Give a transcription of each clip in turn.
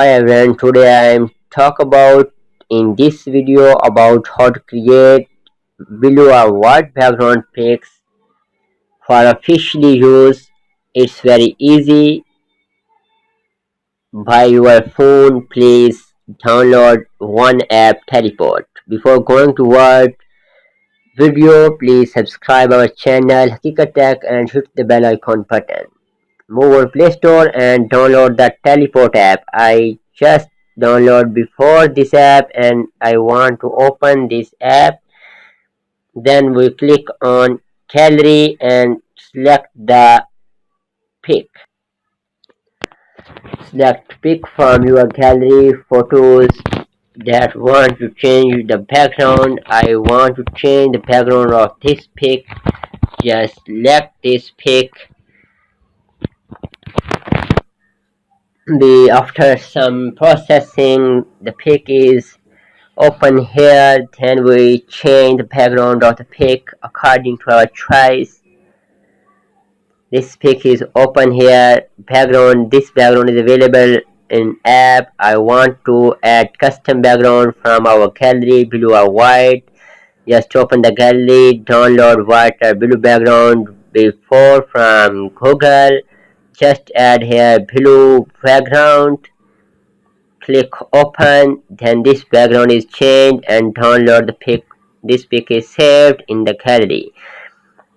Hi everyone, today I am talk about in this video about how to create blue or white background pics for officially use. It's very easy by your phone. Please download one app Teleport. Before going to what video, please subscribe our channel Haqeeqat and hit the bell icon button. Move on Play Store and download the Teleport app. I just download before this app and I want to open this app. Then we click on gallery and select the pic. Select pic from your gallery photos that want to change the background. I want to change the background of this pic. Just select this pic. After some processing, the pic is open here. Then we change the background of the pic according to our choice. This pic is open here. This background is available in app. I want to add custom background from our gallery, blue or white. Just open the gallery, download white or blue background before from Google. Just add here blue background. Click open, then this background is changed and download the pic. This pic is saved in the gallery.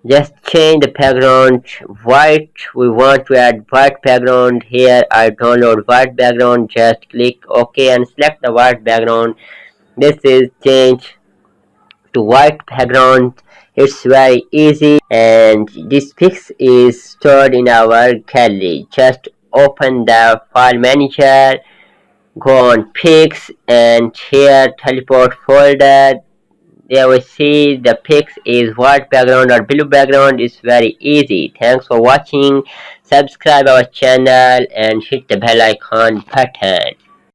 Just change the background white. We want to add white background here. I download white background. Just click OK and select the white background. This is changed to white background. It's very easy and this pic is stored in our gallery. Just open the file manager, go on pics and here teleport folder. There we see the pics is white background or blue background. Is very easy. Thanks for watching. Subscribe our channel and hit the bell icon button.